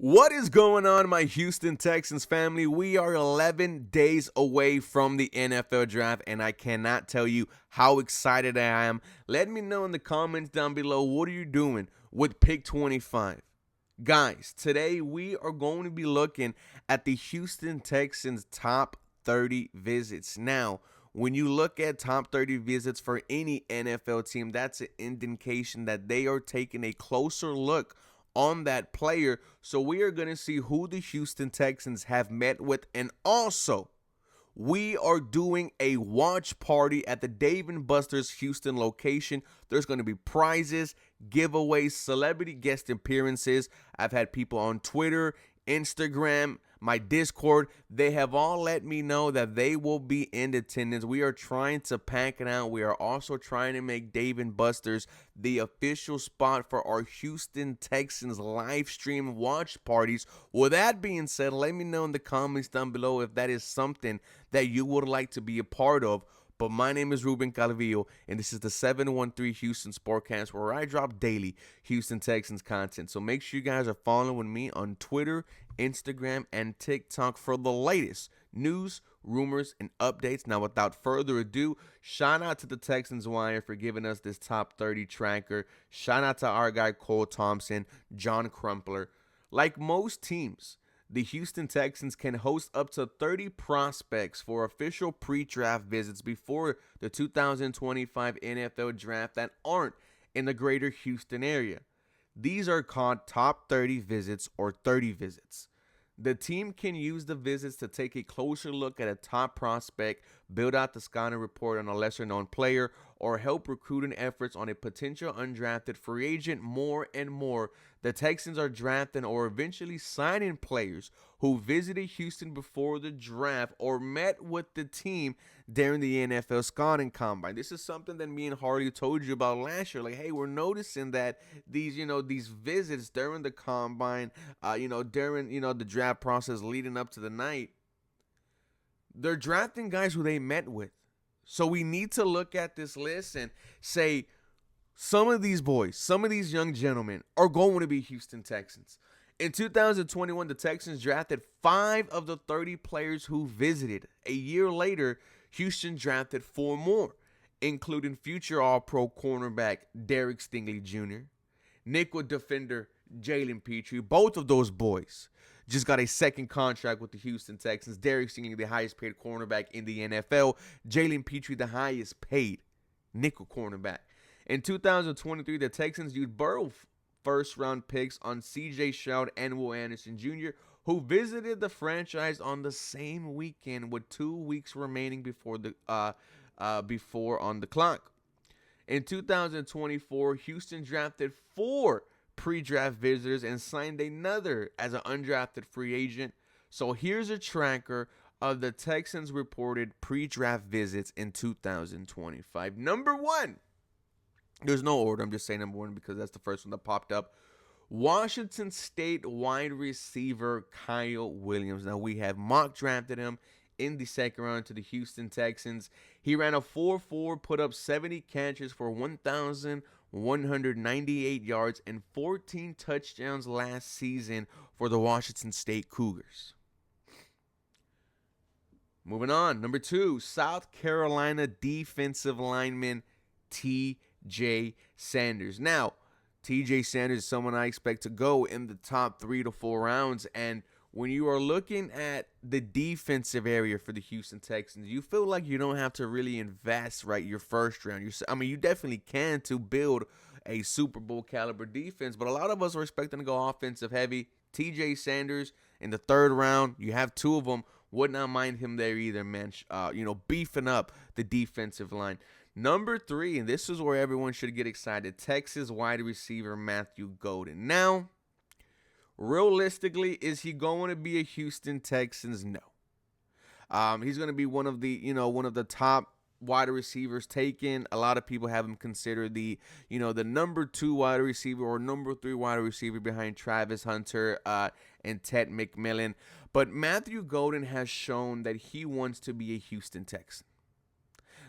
What is going on, my Houston Texans family? We are 11 days away from the NFL draft, and I cannot tell you how excited I am. Let me know in the comments down below, what are you doing with pick 25? Guys, today we are going to be looking at the Houston Texans top 30 visits. Now, when you look at top 30 visits for any NFL team, that's an indication that they are taking a closer look on that player. So we are going to see who the Houston Texans have met with, and also we are doing a watch party at the Dave & Buster's Houston location. There's going to be prizes, giveaways, celebrity guest appearances. I've had people on Twitter, Instagram, my Discord. They have all let me know that they will be in attendance. We are trying to pack it out. We are also trying to make Dave & Buster's the official spot for our Houston Texans live stream watch parties. With that being said, let me know in the comments down below if that is something that you would like to be a part of. But my name is Ruben Calvillo, and this is the 713 Houston Sportcast, where I drop daily Houston Texans content. So make sure you guys are following me on Twitter, Instagram, and TikTok for the latest news, rumors, and updates. Now, without further ado, shout out to the Texans Wire for giving us this top 30 tracker. Shout out to our guy Cole Thompson, John Crumpler. Like most teams, the Houston Texans can host up to 30 prospects for official pre-draft visits before the 2025 NFL Draft that aren't in the greater Houston area. These are called top 30 visits or 30 visits. The team can use the visits to take a closer look at a top prospect, build out the scouting report on a lesser-known player, or help recruiting efforts on a potential undrafted free agent. More and more, the Texans are drafting or eventually signing players who visited Houston before the draft or met with the team during the NFL scouting combine. This is something that me and Harley told you about last year. Like, hey, we're noticing that these visits during the combine, during the draft process leading up to the night, they're drafting guys who they met with. So we need to look at this list and say, some of these boys, some of these young gentlemen are going to be Houston Texans. In 2021, the Texans drafted 5 of the 30 players who visited. A year later, Houston drafted 4 more, including future All-Pro cornerback Derek Stingley Jr., nickel defender Jalen Petrie. Both of those boys just got a second contract with the Houston Texans. Derek Stingley, the highest paid cornerback in the NFL. Jalen Petrie, the highest paid nickel cornerback. In 2023, the Texans used Burrow first-round picks on C.J. Stroud and Will Anderson Jr., who visited the franchise on the same weekend with 2 weeks remaining before on the clock. In 2024, Houston drafted 4 pre-draft visitors and signed another as an undrafted free agent. So here's a tracker of the Texans reported pre-draft visits in 2025. Number 1. There's no order. I'm just saying number 1 because that's the first one that popped up. Washington State wide receiver Kyle Williams. Now, we have mock drafted him in the second round to the Houston Texans. He ran a 4.4, put up 70 catches for 1,198 yards and 14 touchdowns last season for the Washington State Cougars. Moving on. Number 2, South Carolina defensive lineman T.J. Sanders. Now, T.J. Sanders is someone I expect to go in the top 3 to 4 rounds. And when you are looking at the defensive area for the Houston Texans, you feel like you don't have to really invest, right, your first round. You definitely can to build a Super Bowl caliber defense, but a lot of us are expecting to go offensive heavy. T.J. Sanders in the 3rd round, you have 2 of them. Would not mind him there either, man. Beefing up the defensive line. Number 3, and this is where everyone should get excited, Texas wide receiver Matthew Golden. Now, realistically, is he going to be a Houston Texans? No. He's going to be one of the top wide receivers taken. A lot of people have him considered the number 2 wide receiver or number 3 wide receiver behind Travis Hunter and Ted McMillan. But Matthew Golden has shown that he wants to be a Houston Texan.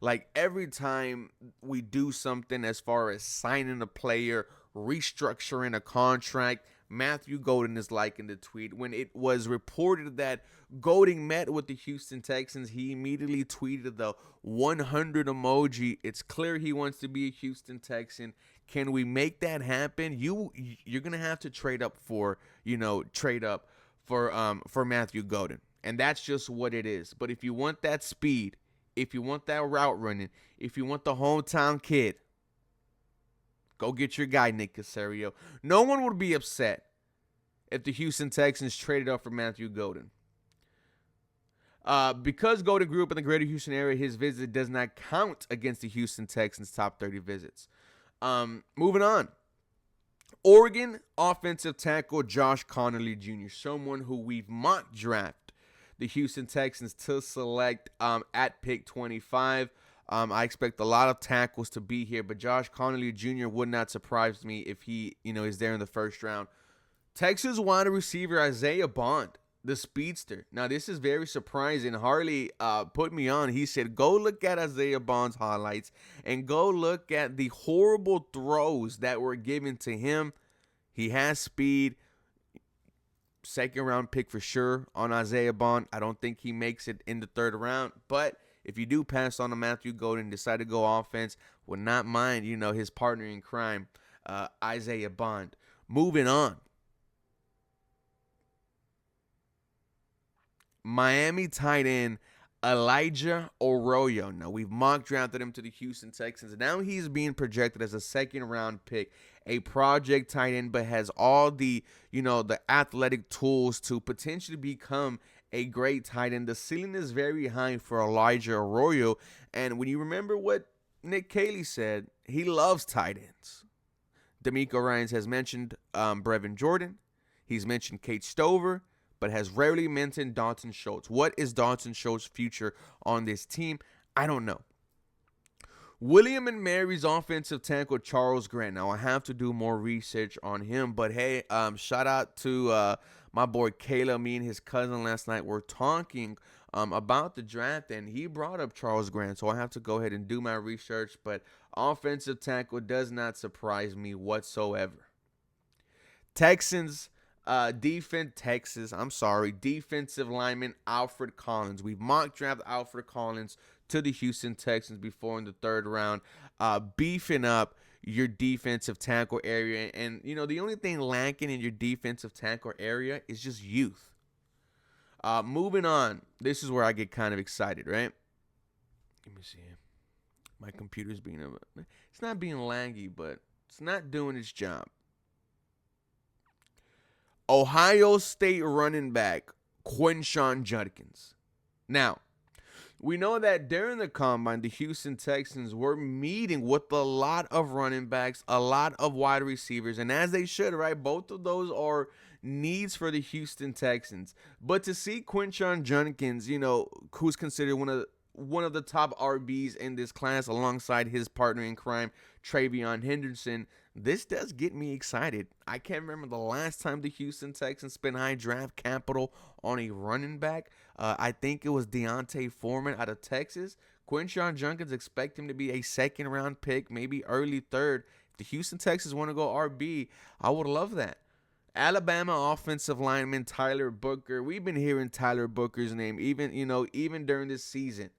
Like, every time we do something as far as signing a player, restructuring a contract, Matthew Golden is liking the tweet. When it was reported that Golden met with the Houston Texans, he immediately tweeted the 100 emoji. It's clear he wants to be a Houston Texan. Can we make that happen? You're gonna have to trade up for Matthew Golden, and that's just what it is. But if you want that speed, if you want that route running, if you want the hometown kid, go get your guy, Nick Caserio. No one would be upset if the Houston Texans traded up for Matthew Golden. Because Golden grew up in the greater Houston area, his visit does not count against the Houston Texans' top 30 visits. Moving on. Oregon offensive tackle Josh Connolly Jr., someone who we've mock drafted the Houston Texans to select at pick 25. I expect a lot of tackles to be here, but Josh Connolly Jr. would not surprise me if he, is there in the first round. Texas wide receiver Isaiah Bond, the speedster. Now, this is very surprising. Harley put me on. He said, go look at Isaiah Bond's highlights and go look at the horrible throws that were given to him. He has speed. Second round pick for sure on Isaiah Bond. I don't think he makes it in the third round, but if you do pass on to Matthew Golden and decide to go offense, would not mind, his partner in crime, Isaiah Bond. Moving on. Miami tight end Elijah Arroyo. Now, we've mock drafted him to the Houston Texans. Now he's being projected as a second-round pick, a project tight end, but has all the, the athletic tools to potentially become a great tight end. The ceiling is very high for Elijah Arroyo. And when you remember what Nick Caley said, he loves tight ends. D'Amico Ryans has mentioned Brevin Jordan. He's mentioned Kate Stover, but has rarely mentioned Dalton Schultz. What is Dalton Schultz's future on this team? I don't know. William and Mary's offensive tackle Charles Grant. Now, I have to do more research on him, but hey, shout out to my boy Caleb. Me and his cousin last night were talking about the draft, and he brought up Charles Grant, so I have to go ahead and do my research, but offensive tackle does not surprise me whatsoever. Defensive lineman Alfred Collins. We've mock drafted Alfred Collins to the Houston Texans before in the third round, beefing up your defensive tackle area. And, the only thing lacking in your defensive tackle area is just youth. Moving on. This is where I get kind of excited, right? Let me see. My computer's it's not being laggy, but it's not doing its job. Ohio State running back Quinshon Judkins. Now, we know that during the combine, the Houston Texans were meeting with a lot of running backs, a lot of wide receivers, and as they should, right? Both of those are needs for the Houston Texans. But to see Quinshon Judkins, who's considered one of the top RBs in this class alongside his partner in crime, Travion Henderson, this does get me excited. I can't remember the last time the Houston Texans spent high draft capital on a running back. I think it was Deontay Foreman out of Texas. Quinshon Judkins, expect him to be a second-round pick, maybe early third. If the Houston Texans want to go RB, I would love that. Alabama offensive lineman Tyler Booker. We've been hearing Tyler Booker's name even during this season.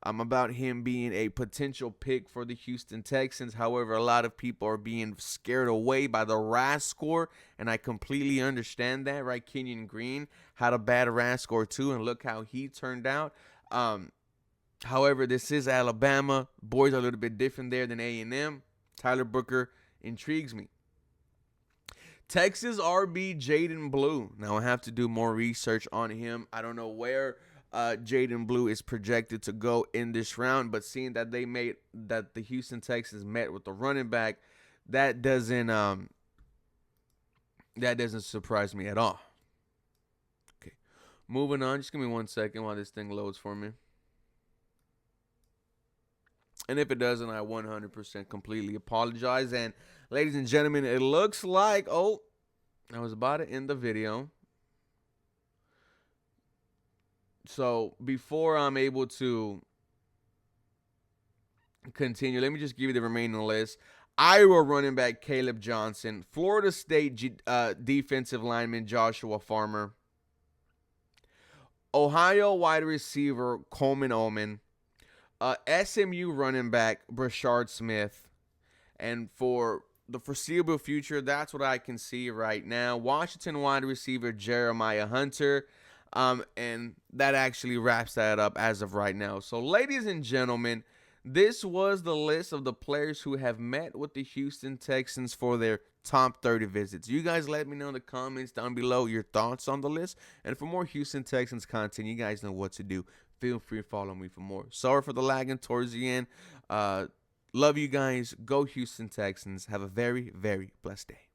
About him being a potential pick for the Houston Texans. However, a lot of people are being scared away by the RAS score, and I completely understand that, right? Kenyon Green had a bad RAS score too, and look how he turned out. However, this is Alabama. Boys are a little bit different there than A&M. Tyler Booker intrigues me. Texas RB Jaden Blue. Now, I have to do more research on him. I don't know where Jaden Blue is projected to go in this round, but seeing that the Houston Texans met with the running back, that doesn't surprise me at all. Okay, moving on. Just give me 1 second while this thing loads for me. And if it doesn't, I 100% completely apologize. And ladies and gentlemen, it looks like, I was about to end the video. So before I'm able to continue, let me just give you the remaining list. Iowa running back Caleb Johnson, Florida State defensive lineman Joshua Farmer, Ohio wide receiver Coleman Oman, SMU running back Brashard Smith, and for the foreseeable future, that's what I can see right now. Washington wide receiver Jeremiah Hunter. And that actually wraps that up as of right now. So, ladies and gentlemen, this was the list of the players who have met with the Houston Texans for their top 30 visits. You guys let me know in the comments down below your thoughts on the list. And for more Houston Texans content, you guys know what to do. Feel free to follow me for more. Sorry for the lagging towards the end. Love you guys. Go Houston Texans. Have a very, very blessed day.